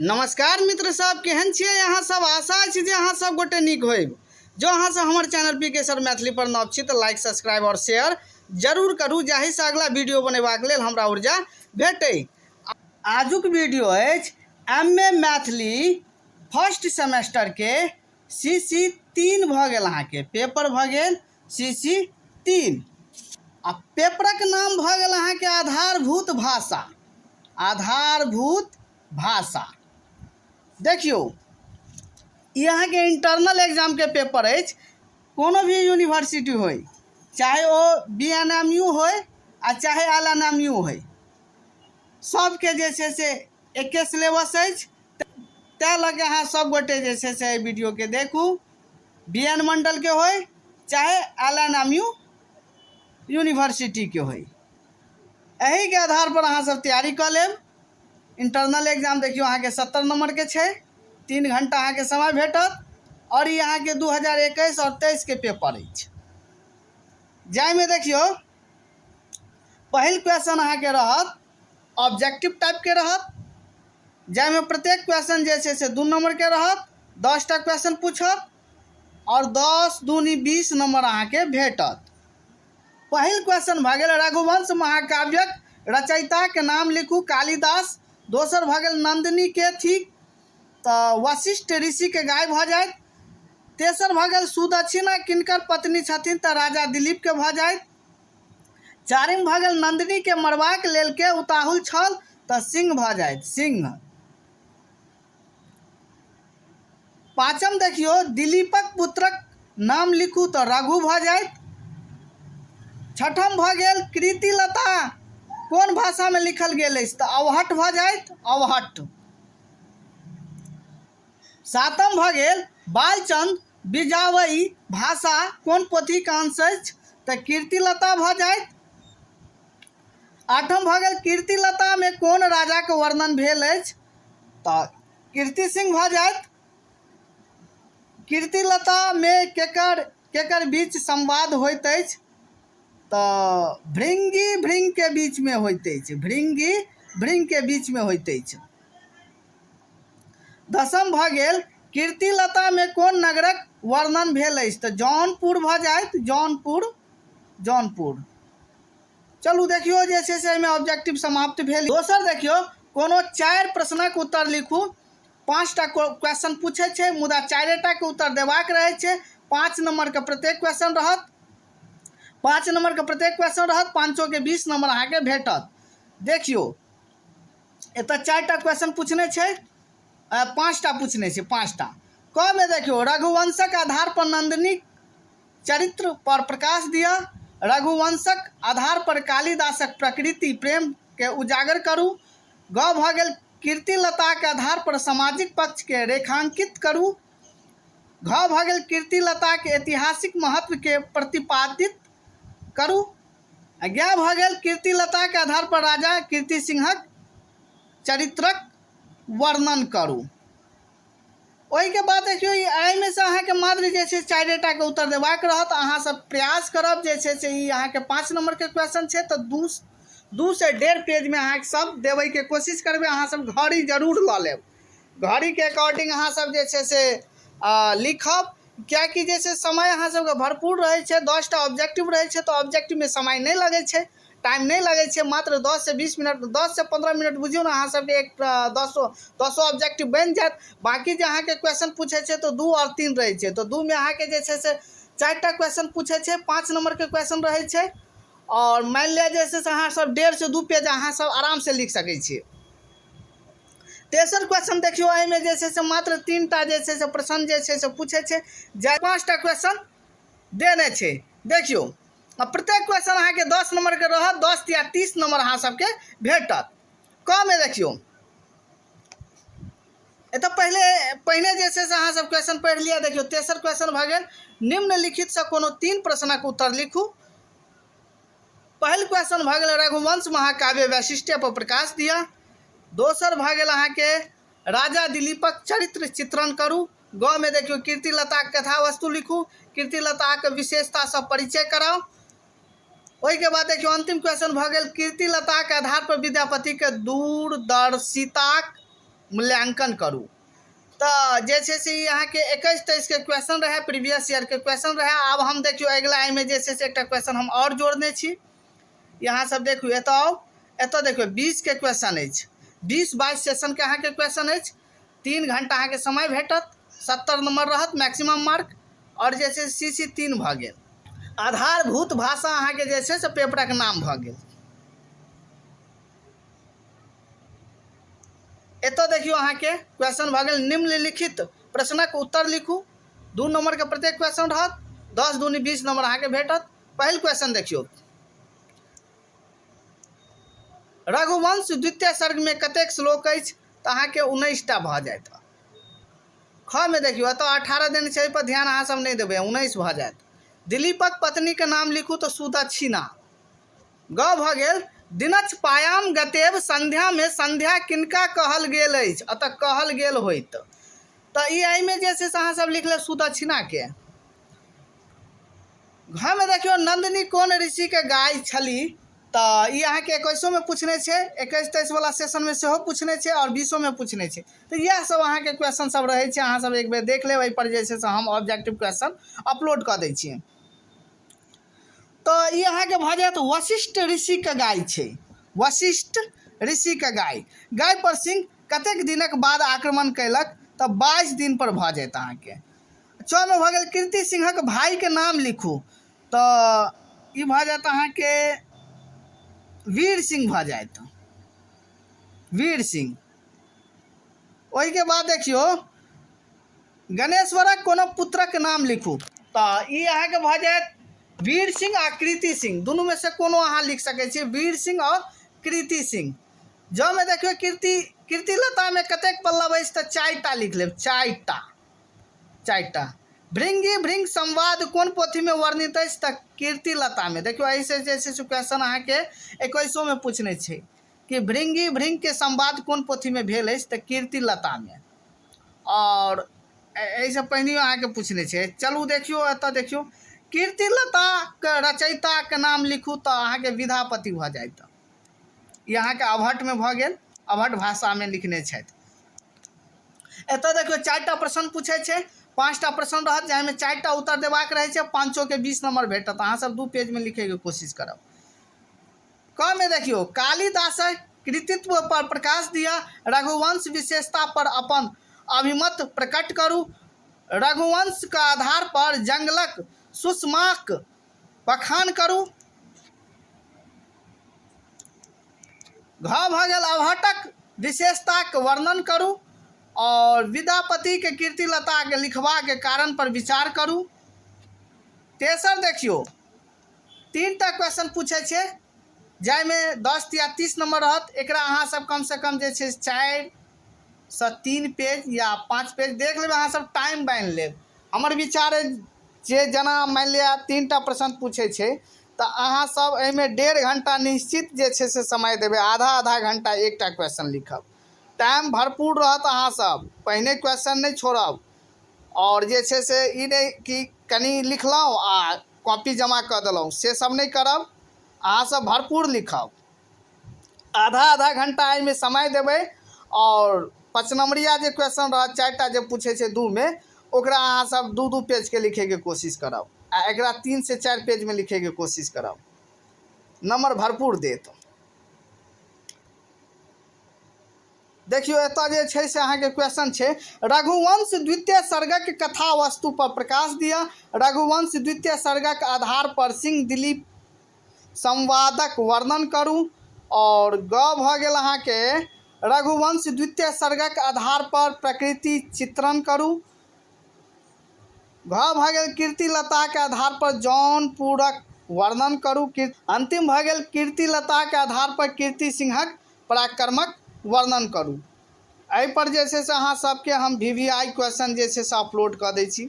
नमस्कार मित्र सब, केहन छियै अहाँ सब। आशा अछि जे अहाँ सब गोटे नीक होइब। जो अहाँ सब हमर चैनल पी के सर मैथिली पर नव छी तऽ लाइक सब्सक्राइब और शेयर जरूर करू, जाहिसँ अगला वीडियो बनेबाक लेल हमरा ऊर्जा भेटै। आजुक वीडियो अछि एमए मैथिली फर्स्ट सेमेस्टर के CC 3 भऽ गेल। अहाँके पेपर भऽ गेल CC 3 आ पेपरक नाम भऽ गेल अहाँके आधारभूत भाषा। आधारभूत भाषा देखियो, ये अहाँ के इंटरनल एग्जाम के पेपर अछि। कोनो भी यूनिवर्सिटी होय, चाहे वो BNMU होय आ चाहे LNMU होय, सबके जे छै से एके सिलेबस अछि। तैं लऽ के अहाँ सब गोटे जे छै से वीडियो के देखू, BN मंडल के होय चाहे LNMU यूनिवर्सिटी के होय, एही के आधार पर अहाँ सब तैयारी कऽ लेब। इंटरनल एग्जाम देखियो अहाँ के 70 नंबर के छै, 3 घंटा अहाँ के समय भेटत और ये अहाँ के 2021 और 23 के पेपर अछि। जाहिमे देखियो पहिल क्वेश्चन अहाँ के रहत ऑब्जेक्टिव टाइप के रहत, जाहिमे प्रत्येक क्वेश्चन जे छै से 2 नंबर के रहत। 10 टा क्वेश्चन पूछत और 10 दूनी 20 नंबर अहाँ के भेटत। पहिल क्वेश्चन भऽ गेल रघुवंश महाकाव्यक रचयिता के नाम लिखू। कालिदास। दोसर भऽ गेल नंदिनी के थी तऽ वशिष्ठ ऋषि के गाय भऽ जायत। तेसर भऽ गेल सुदक्षिणा किनकर पत्नी छथिन तऽ राजा दिलीप के भऽ जायत। चारिम भऽ गेल नंदिनी के मरबाक लेल के उताहुल छल तऽ सिंह भऽ जायत, सिंह। पाँचम देखियो दिलीपक पुत्रक नाम लिखू तऽ रघु भऽ जायत। छठम भऽ गेल कृतिलता कोन भाषा में लिखल गेल अछि तऽ अवहट भऽ जायत, अवहट। सातम भऽ गेल बालचंद बिजावई भाषा कोन पोथी के अंश अछि तऽ कीर्तिलता भऽ जायत। आठम भऽ गेल कीर्तिलता में कोन राजा के वर्णन भेल अछि तऽ कीर्ति सिंह भऽ जायत। कीर्तिलता में केकर बीच संवाद होइत अछि तऽ भृंगी भृंग के बीच में होइत अछि, भृंगी भृंग के बीच में होइत अछि। दसम भऽ गेल कीर्तिलता में कोन नगरक वर्णन भेल अछि तऽ जौनपुर भऽ जायत, जौनपुर, जौनपुर। चलू देखियो जे छै से एहिमे ऑब्जेक्टिव समाप्त भेल। दोसर देखियो कोनो 4 प्रश्नक उत्तर लिखू। 5टा क्वेश्चन पूछे छै, मुदा 4टा के उत्तर देबाक रहे छै। 5 नंबर के प्रत्येक क्वेश्चन रहत, 5 नंबर के प्रत्येक क्वेश्चन रहत, 5 के 20 नंबर अहाँ के भेटत। देखियो एतऽ 4टा क्वेश्चन पूछने छै, 5टा पूछने छै, 5टा। क में देखियो रघुवंशक आधार पर नंदिनी चरित्र पर प्रकाश दिया। रघुवंशक आधार पर कालिदासक प्रकृति प्रेम के उजागर करू। ग भऽ गेल कीर्तिलता के आधार पर सामाजिक पक्ष के रेखांकित करू। घ भऽ गेल कीर्तिलता के ऐतिहासिक महत्व के प्रतिपादित करू। ज्ञ भऽ गेल कीर्तिलता के आधार पर राजा कीर्ति सिंहक चरित्रक वर्णन करू। ओहि के बाद देखियो एहिमे से अहाँ के मात्र जे छै 4टा के उत्तर देबाक रहत। अहाँ सब प्रयास करब जे छै से ई अहाँ के 5 नंबर के क्वेश्चन छै तऽ 2 से 1.5 पेज में अहाँ सब देबै के कोशिश करबै। अहाँ सब घड़ी जरूर लऽ लेब, घड़ी के अकॉर्डिंग अहाँ सब जे छै से लिखब, कियाकि जे छै समय अहाँ सबके भरपूर रहै छै। 10टा ऑब्जेक्टिव रहै छै तऽ ऑब्जेक्टिव में समय नहीं लगै छै, टाइम नहीं लगे छै। मात्र 10 से 20 मिनट, 10 से 15 मिनट बुझियो ना अहाँ सबके एक 10 ऑब्जेक्टिव बन जायत। बाकी जे अहाँ के क्वेश्चन पूछे छै तो 2 और 3 रहे छै, तो 2 में अहाँ के जे छै से 4टा क्वेश्चन पूछे छै, 5 नंबर के क्वेश्चन रहे छै। और मान लिया जैसे से अहाँ सब 1.5 से 2 पेज अहाँ सब आराम से लिख सकै छियै। तेसर क्वेश्चन देखियो एहिमे जे छै से मात्र 3टा जे छै से प्रश्न जे छै से पूछे छै, 5टा क्वेश्चन देने छै। देखियो प्रत्येक क्वेश्चन अहाँ के 10 नंबर के रहत, 10 या 30 नंबर अहाँ सबके भेटत। क में देखियो एतऽ पहिने जे छै से अहाँ सब क्वेश्चन पढ़ि लिया। देखियो तेसर क्वेश्चन भऽ गेल निम्नलिखित से कोनो 3 प्रश्नक उत्तर लिखू। पहिल क्वेश्चन भऽ गेल रघुवंश महाकाव्य वैशिष्ट्य पर प्रकाश दिया। दोसर भऽ गेल अहाँ के राजा दिलीपक चरित्र चित्रण करू। ग में देखियो कीर्तिलता के कथा वस्तु लिखू, कीर्तिलता के विशेषता सब परिचय कराओ। ओहि के बाद देखियो अंतिम क्वेश्चन भऽ गेल कीर्तिलता के आधार पर विद्यापति के दूरदर्शिताक मूल्यांकन करूँ। तो जे छै से यहाँ के 21-23 के क्वेश्चन रहे, प्रीवियस ईयर के क्वेश्चन रहे। अब हम देखियो अगला एहिमे जे छै से एकटा क्वेश्चन हम और जोड़ने छी। यहाँ सब देखियो एतऽ आउ, एतऽ देखियो 20 के क्वेश्चन अछि, 20-22 सेशन के अहाँ के क्वेश्चन अछि। 3 घंटा अहाँ के समय भेटत, 70 नंबर रहत मैक्सिमम मार्क, और जे छै CC 3 भऽ गेल। आधारभूत भाषा अहाँ के जे छै से पेपरक नाम भऽ गेल। एतऽ देखियो अहाँ के क्वेश्चन भऽ गेल, निम्नलिखित प्रश्नक उत्तर लिखू। 2 नंबर के प्रत्येक क्वेश्चन रहत, 10 दूनी 20 नंबर अहाँ के भेटत। पहिल क्वेश्चन देखियो, रघुवंश द्वितीय सर्ग में कतेक श्लोक अछि? तऽ अहाँ के 19टा भऽ जायत। ख में देखियो एतऽ 18 देने छै, पर ध्यान अहाँ सब नहीं देबै, 19 भऽ जायत। दिलीपक पत्नी के नाम लिखू तऽ सुदक्षिणा। ग भऽ गेल, दिनच पायाम गतेव संध्या में संध्या किनका कहल गेल अछि? अतः कहल गेल होइत। तऽ ई एहिमे जे छै से अहाँ सब लिख लेब सुदक्षिणा के। घ में देखियो नंदिनी कोन ऋषि के गाय छली? तऽ ई अहाँ के 21 में पूछने छै, 21-23 वाला सेशन में सेहो पूछने छै, और 20 में पूछने छै। तो यह सब अहाँ के क्वेश्चन सब रहे छै, अहाँ सब एक बेर देख लेब। एहि पर जे छै से हम ऑब्जेक्टिव क्वेश्चन अपलोड कऽ दै छियै। तो ई अहाँ के भऽ जायत वशिष्ठ ऋषि के गाय छै, वशिष्ठ ऋषि के गाय। गाय पर सिंह कतेक दिनक बाद आक्रमण कयलक? तऽ 22 दिन पर भऽ जायत अहाँ के। च में भऽ गेल, कीर्ति सिंहक भाई के नाम लिखू। तऽ ई भऽ जायत अहाँ के वीर सिंह भऽ जायत, वीर सिंह। ओहि के बाद देखियो गणेश्वरक कोनो पुत्रक नाम लिखू। तऽ ई अहाँ के भऽ जायत वीर सिंह आ कृति सिंह, दुनू में से कोनो अहाँ लिख सकै छी, वीर सिंह और कृति सिंह। ज में देखियो कीर्तिलता में कतेक पल्लव अछि? तऽ 4टा लिख लेब, 4टा। भृंगी भृंग संवाद कोन पोथी में वर्णित अछि? तऽ कीर्तिलता में। देखियो ऐसे जैसे क्वेश्चन अहाँ के 21 में पूछने छै कि भृंगी भृंग के संवाद कोन पोथी में भेल अछि? तऽ कीर्तिलता में। और ऐसे पहिने अहाँ के पूछने छै। चलू देखियो एतऽ देखियो, कीर्तिलता के रचयिता के नाम लिखू। तऽ अहाँ के विद्यापति भऽ जायत। यहाँ के अभट्ट में भऽ गेल, अभट्ट भाषा में लिखने छथि। एतऽ देखियो 4टा प्रश्न पूछे छै, 5टा प्रश्न रहत, जाहिमे 4टा उत्तर देबाक रहे छै, 5 के 20 नंबर भेटत। अहाँ सब 2 पेज में लिखे के कोशिश करब। क में देखियो कालिदास कृतित्व पर प्रकाश दिया, रघुवंश विशेषता पर अपन अभिमत प्रकट करू, रघुवंश का आधार पर जंगलक सुषमाक बखान करू। घ भऽ गेल, अभट्टक विशेषताक वर्णन करू, और विद्यापति के कीर्तिलता के लिखबा के कारण पर विचार करू। तेसर देखियो 3टा क्वेश्चन पूछे छै, जाहिमे 10 या 30 नंबर रहत। एकरा अहाँ सब कम से कम जे छै 4 से 3 पेज या 5 पेज देख लेबै, अहाँ सब टाइम बांधि लेब। हमर विचार जे जना मान लिया 3टा प्रश्न पूछे छै, तऽ अहाँ सब एहिमे 1.5 घंटा निश्चित जे छै से समय देबै, आधा घंटा एकटा क्वेश्चन लिखब। टाइम भरपूर रहत, अहाँ सब पहिने क्वेश्चन नहीं छोड़ब, और जे छै से ई नहीं कि कनी लिखलहुँ आ कॉपी जमा कऽ देलहुँ, से सब नहीं करब। अहाँ सब भरपूर लिखब, आधा घंटा एहिमे समय देबै। और 5 नंबरिया जे क्वेश्चन रहत, 4टा जे पूछे छै 2 में, ओकरा अहाँ सब 2 पेज के लिखे के कोशिश करब, आ एकरा 3 से 4 पेज में लिखे के कोशिश करब, नंबर भरपूर देत। देखियो एतऽ जे छै से अहाँ के क्वेश्चन छै, रघुवंश द्वितीय सर्गक कथा वस्तु पर प्रकाश दिया, रघुवंश द्वितीय सर्गक आधार पर सिंह दिलीप संवादक वर्णन करू। और ग भऽ गेल अहाँ के रघुवंश द्वितीय सर्गक आधार पर प्रकृति चित्रण करू। घ भऽ गेल कीर्तिलता के आधार पर जौनपुरक वर्णन करू। अंतिम भऽ गेल कीर्तिलता के आधार पर कीर्ति सिंहक पराक्रमक वर्णन करू। एहि पर जे छै से अहाँ सबके हम VVI क्वेश्चन जे छै से अपलोड कऽ दै छी।